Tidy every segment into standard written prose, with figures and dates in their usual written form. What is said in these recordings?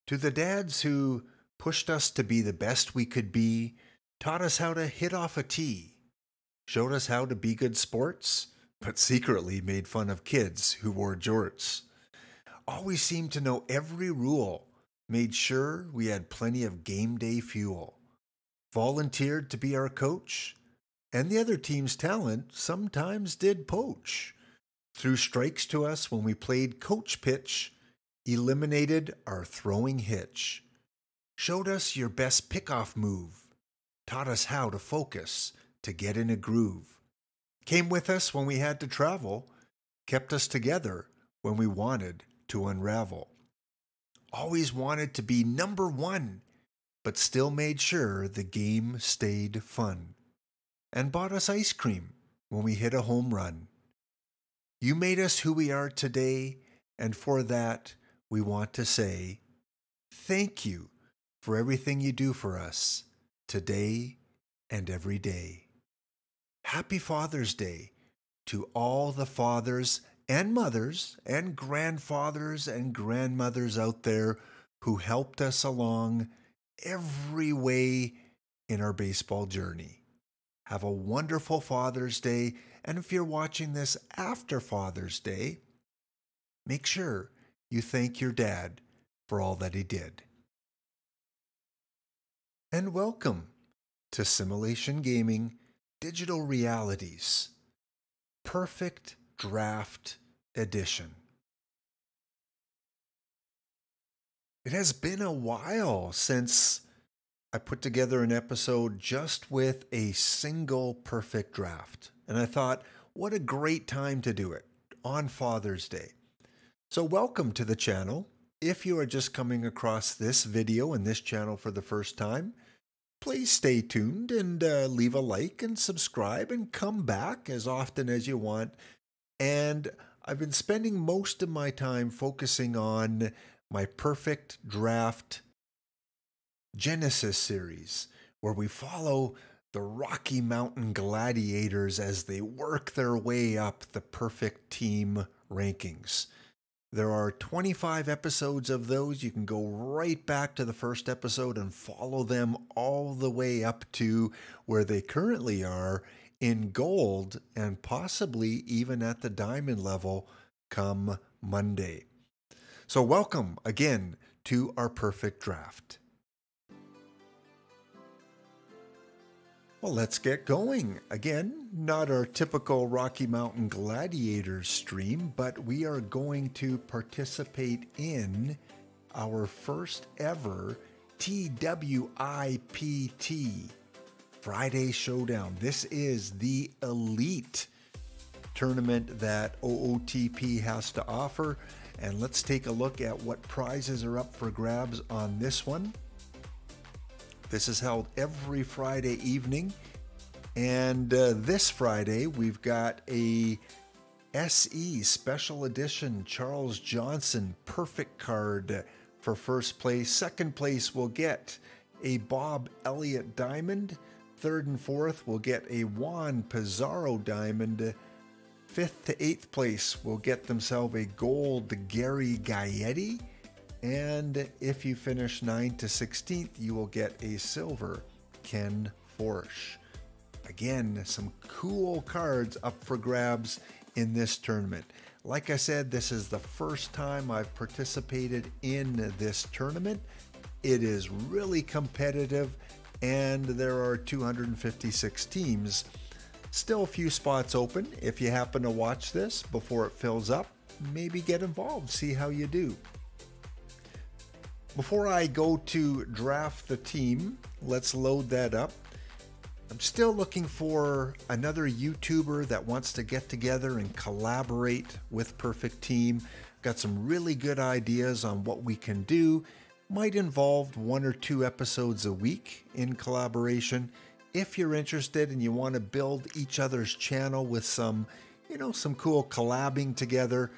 To the dads who pushed us to be the best we could be, taught us how to hit off a tee, showed us how to be good sports, but secretly made fun of kids who wore jorts. Always seemed to know every rule, made sure we had plenty of game day fuel, volunteered to be our coach, and the other team's talent sometimes did poach. Threw strikes to us when we played coach pitch, eliminated our throwing hitch, showed us your best pickoff move, taught us how to focus to get in a groove, came with us when we had to travel, kept us together when we wanted to unravel. Always wanted to be number one, but still made sure the game stayed fun, and bought us ice cream when we hit a home run. You made us who we are today, and for that we want to say thank you for everything you do for us today and every day. Happy Father's Day to all the fathers and mothers and grandfathers and grandmothers out there who helped us along every way in our baseball journey. Have a wonderful Father's Day, and if you're watching this after Father's Day, make sure you thank your dad for all that he did. And welcome to Simulation Gaming Digital Realities Perfect Draft Edition. It has been a while since I put together an episode just with a single perfect draft, and I thought, what a great time to do it on Father's Day. So welcome to the channel. If you are just coming across this video and this channel for the first time, please stay tuned and leave a like and subscribe and come back as often as you want. And I've been spending most of my time focusing on my perfect draft Genesis series, where we follow the Rocky Mountain Gladiators as they work their way up the perfect team rankings. There are 25 episodes of those. You can go right back to the first episode and follow them all the way up to where they currently are in gold and possibly even at the diamond level come Monday. So welcome again to our perfect draft. Well, let's get going. Again, not our typical Rocky Mountain Gladiators stream, but we are going to participate in our first ever TWIPT Friday Showdown. This is the elite tournament that OOTP has to offer, and let's take a look at what prizes are up for grabs on this one. This is held every Friday evening, and this Friday we've got a SE Special Edition Charles Johnson Perfect card for first place. Second place will get a Bob Elliott Diamond. Third and fourth will get a Juan Pizarro Diamond. Fifth to eighth place will get themselves a gold Gary Gaetti. And if you finish 9th to 16th, you will get a silver Ken Forsch. Again, some cool cards up for grabs in this tournament. Like I said, this is the first time I've participated in this tournament. It is really competitive, and there are 256 teams. Still a few spots open. If you happen to watch this before it fills up, maybe get involved, see how you do. Before I go to draft the team, let's load that up. I'm still looking for another YouTuber that wants to get together and collaborate with Perfect Team. Got some really good ideas on what we can do. Might involve 1 or 2 episodes a week in collaboration. If you're interested and you want to build each other's channel with some cool collabing together,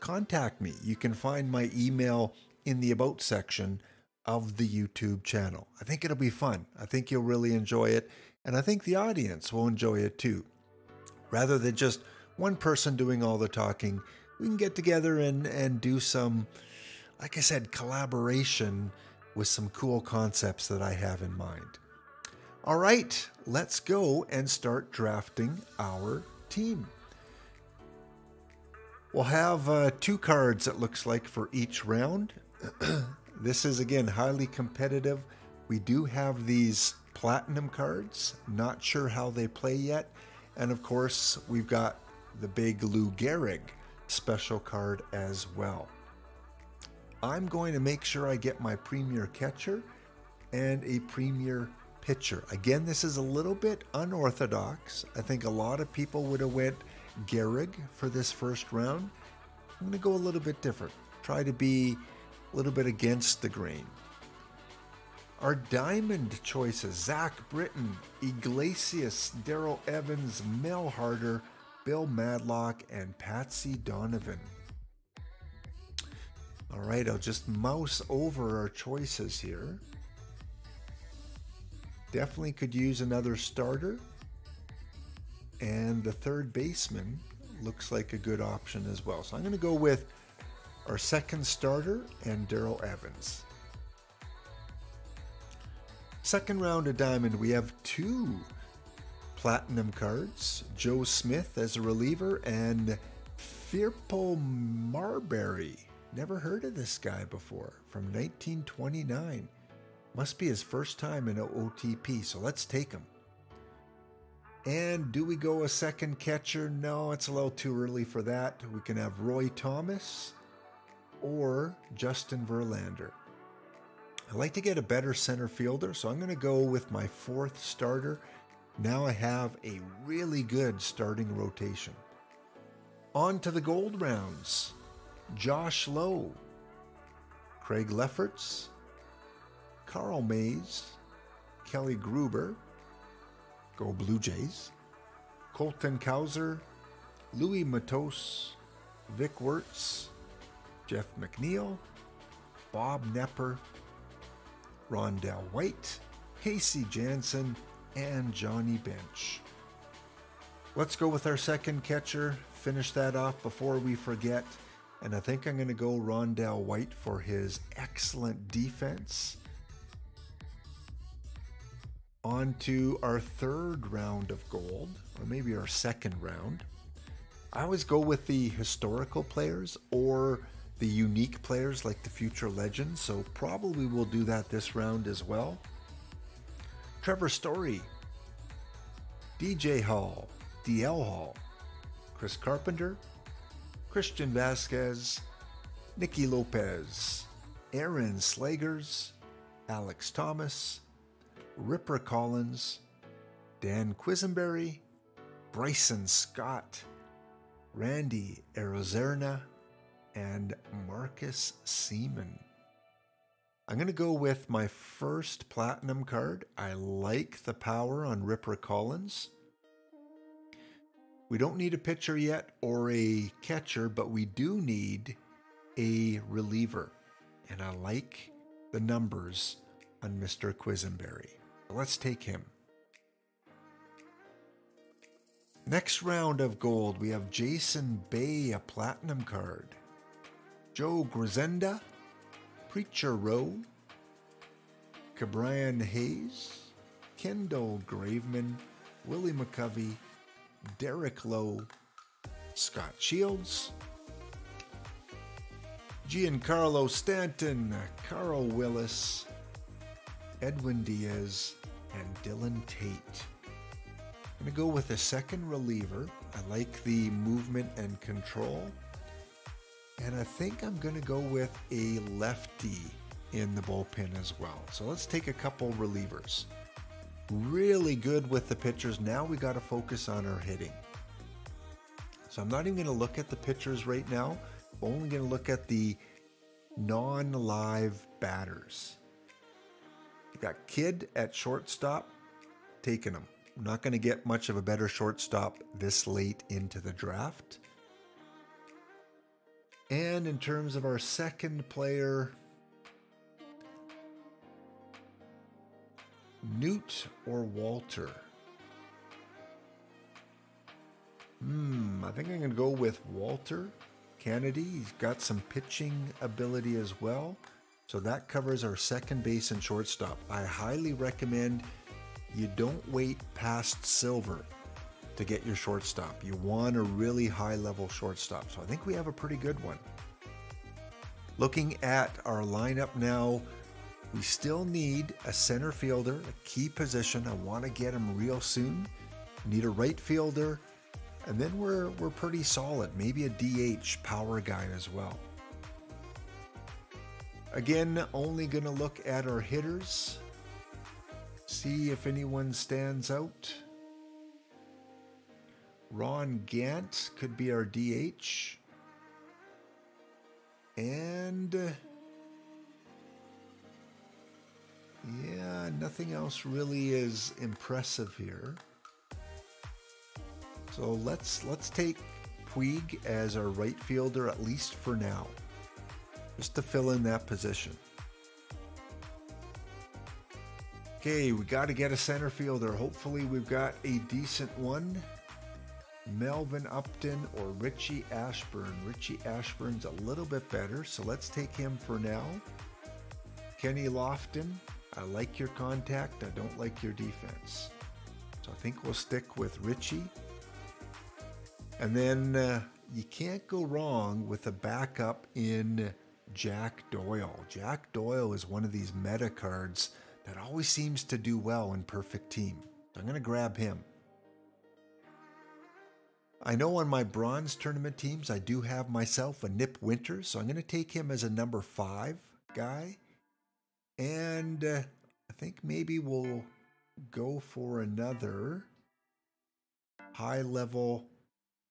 contact me. You can find my email in the About section of the YouTube channel. I think it'll be fun. I think you'll really enjoy it, and I think the audience will enjoy it too. Rather than just one person doing all the talking, we can get together and do some like I said, collaboration with some cool concepts that I have in mind. All right, let's go and start drafting our team. We'll have 2 cards, it looks like, for each round. This is, again, highly competitive. We do have these platinum cards. Not sure how they play yet. And, of course, we've got the big Lou Gehrig special card as well. I'm going to make sure I get my premier catcher and a premier pitcher. Again, this is a little bit unorthodox. I think a lot of people would have went Gehrig for this first round. I'm going to go a little bit different. Try to be a little bit against the grain. Our diamond choices: Zach Britton, Iglesias, Darrell Evans, Mel Harder, Bill Madlock, and Patsy Donovan. All right, I'll just mouse over our choices here. Definitely could use another starter. And the third baseman looks like a good option as well. So I'm going to go with our second starter and Darrell Evans. Second round of diamond, we have 2 platinum cards. Joe Smith as a reliever and Firpo Marbury. Never heard of this guy before. From 1929. Must be his first time in an OTP, so let's take him. And do we go a second catcher? No, it's a little too early for that. We can have Roy Thomas or Justin Verlander. I like to get a better center fielder, so I'm going to go with my 4th starter. Now I have a really good starting rotation. On to the gold rounds. Josh Lowe, Craig Lefferts, Carl Mays, Kelly Gruber, go Blue Jays, Colton Cowser, Louis Matos, Vic Wirtz, Jeff McNeil, Bob Nepper, Rondell White, Casey Jansen, and Johnny Bench. Let's go with our second catcher, finish that off before we forget. And I think I'm going to go Rondell White for his excellent defense. On to our third round of gold, or maybe our second round. I always go with the historical players or the unique players like the future legends, so probably we'll do that this round as well. Trevor Story, DJ Hall, DL Hall, Chris Carpenter, Christian Vasquez, Nicky Lopez, Aaron Slagers, Alex Thomas, Ripper Collins, Dan Quisenberry, Bryson Scott, Randy Arozarena, and Marcus Seaman. I'm going to go with my first platinum card. I like the power on Ripper Collins. We don't need a pitcher yet or a catcher, but we do need a reliever. And I like the numbers on Mr. Quisenberry. Let's take him. Next round of gold, we have Jason Bay, a platinum card. Joe Grisenda, Preacher Rowe, Cabrian Hayes, Kendall Graveman, Willie McCovey, Derek Lowe, Scott Shields, Giancarlo Stanton, Carl Willis, Edwin Diaz, and Dylan Tate. I'm going to go with a second reliever. I like the movement and control. And I think I'm going to go with a lefty in the bullpen as well. So let's take a couple relievers. Really good with the pitchers. Now we got to focus on our hitting. So I'm not even going to look at the pitchers right now. I'm only going to look at the non-live batters. We've got Kidd at shortstop, taking him. We're not going to get much of a better shortstop this late into the draft. And in terms of our second player, Newt or Walter? I think I'm going to go with Walter. Kennedy. He's got some pitching ability as well. So that covers our second base and shortstop. I highly recommend you don't wait past silver to get your shortstop. You want a really high level shortstop. So I think we have a pretty good one. Looking at our lineup now, we still need a center fielder, a key position. I want to get him real soon. Need a right fielder, and then we're pretty solid. Maybe a DH power guy as well. Again, only going to look at our hitters. See if anyone stands out. Ron Gant could be our DH. And yeah, nothing else really is impressive here. So let's take Puig as our right fielder, at least for now, just to fill in that position. Okay, we got to get a center fielder. Hopefully we've got a decent one. Melvin Upton or Richie Ashburn. Richie Ashburn's a little bit better, so let's take him for now. Kenny Lofton, I like your contact, I don't like your defense. So I think we'll stick with Richie. And then you can't go wrong with a backup in Jack Doyle. Jack Doyle is one of these meta cards that always seems to do well in Perfect Team. So I'm going to grab him. I know on my bronze tournament teams, I do have myself a Nip Winters, so I'm going to take him as a number 5 guy. And I think maybe we'll go for another high-level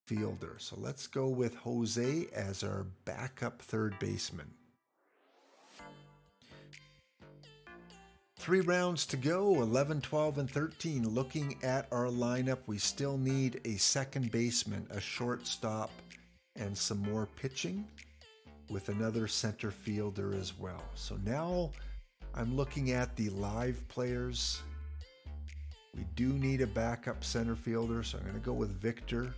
fielder. So let's go with Jose as our backup third baseman. 3 rounds to go, 11, 12, and 13. Looking at our lineup, we still need a second baseman, a shortstop, and some more pitching with another center fielder as well. So now I'm looking at the live players. We do need a backup center fielder, so I'm going to go with Victor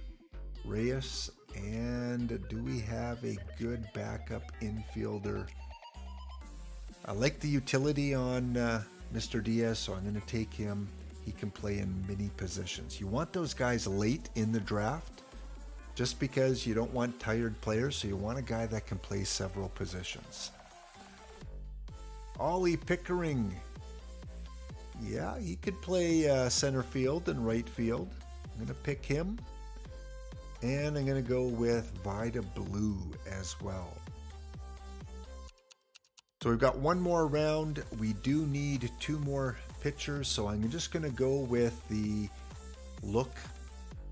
Reyes. And do we have a good backup infielder? I like the utility on Mr. Diaz, so I'm going to take him. He can play in many positions. You want those guys late in the draft just because you don't want tired players, so you want a guy that can play several positions. Ollie Pickering. Yeah, he could play center field and right field. I'm going to pick him. And I'm going to go with Vida Blue as well. So we've got one more round. We do need 2 more pitchers, so I'm just going to go with the look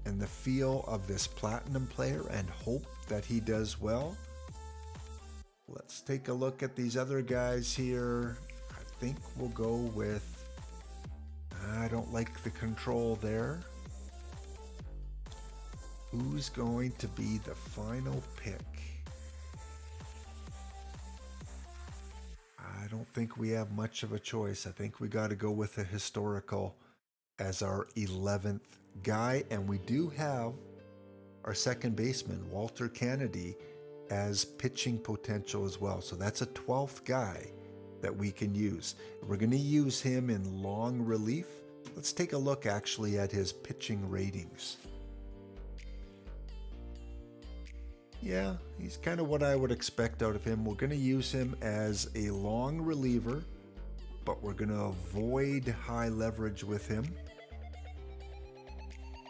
and the feel of this platinum player and hope that he does well. Let's take a look at these other guys here. I think we'll go with, I don't like the control there. Who's going to be the final pick? I don't think we have much of a choice. I think we got to go with a historical as our 11th guy. And we do have our second baseman, Walter Kennedy, as pitching potential as well. So that's a 12th guy that we can use. We're going to use him in long relief. Let's take a look actually at his pitching ratings. Yeah, he's kind of what I would expect out of him. We're going to use him as a long reliever, but we're going to avoid high leverage with him.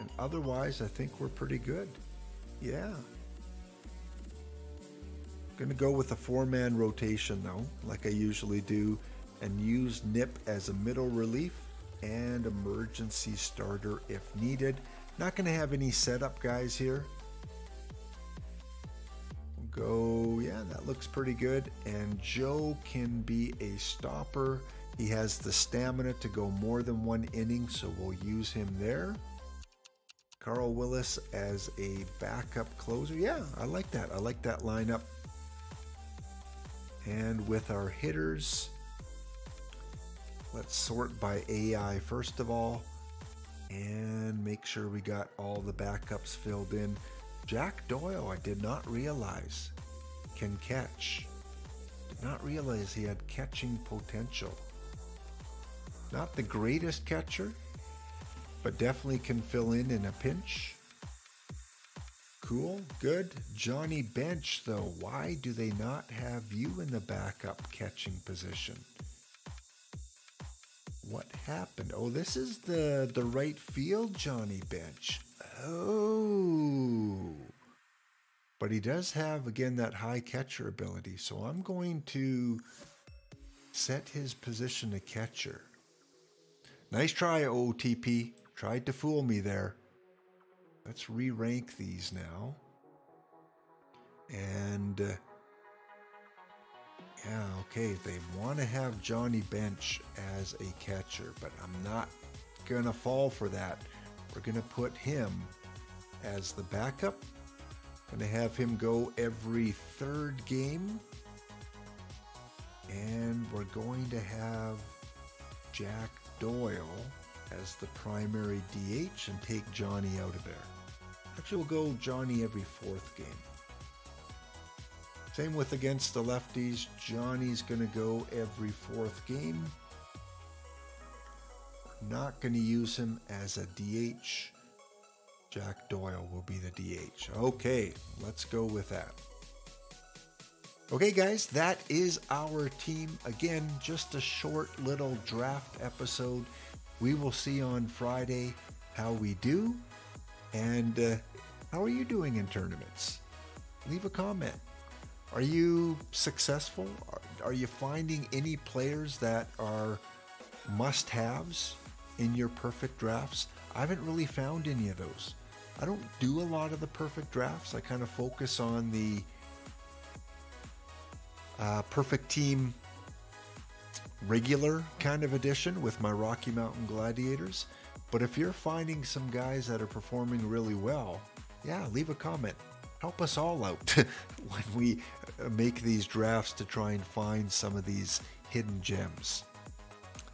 And otherwise, I think we're pretty good. Yeah. Going to go with a 4-man rotation though, like I usually do, and use Nip as a middle relief and emergency starter if needed. Not going to have any setup guys here. Go, yeah, that looks pretty good. And Joe can be a stopper. He has the stamina to go more than 1 inning, so we'll use him there. Carl Willis as a backup closer. Yeah, I like that. I like that lineup. And with our hitters, let's sort by AI first of all and make sure we got all the backups filled in. Jack Doyle, I did not realize can catch. Did not realize he had catching potential. Not the greatest catcher, but definitely can fill in a pinch. Cool, good. Johnny Bench, though, why do they not have you in the backup catching position? What happened? Oh, this is the right field Johnny Bench. Oh. But he does have, again, that high catcher ability. So I'm going to set his position to catcher. Nice try, OTP. Tried to fool me there. Let's re-rank these now. And, yeah, okay, they want to have Johnny Bench as a catcher, but I'm not going to fall for that. We're going to put him as the backup. Going to have him go every third game. And we're going to have Jack Doyle as the primary DH and take Johnny out of there. Actually, we'll go Johnny every fourth game. Same with against the lefties. Johnny's going to go every fourth game. We're not going to use him as a DH. Jack Doyle will be the DH. Okay, let's go with that. Okay, guys, that is our team. Again, just a short little draft episode. We will see on Friday how we do. And how are you doing in tournaments? Leave a comment. Are you successful? Are you finding any players that are must-haves in your perfect drafts? I haven't really found any of those. I don't do a lot of the perfect drafts. I kind of focus on the perfect team regular kind of edition with my Rocky Mountain Gladiators. But if you're finding some guys that are performing really well, yeah, leave a comment. Help us all out when we make these drafts to try and find some of these hidden gems.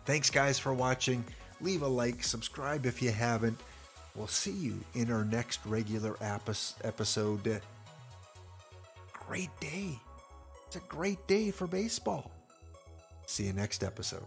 Thanks, guys, for watching. Leave a like, subscribe if you haven't. We'll see you in our next regular episode. Great day. It's a great day for baseball. See you next episode.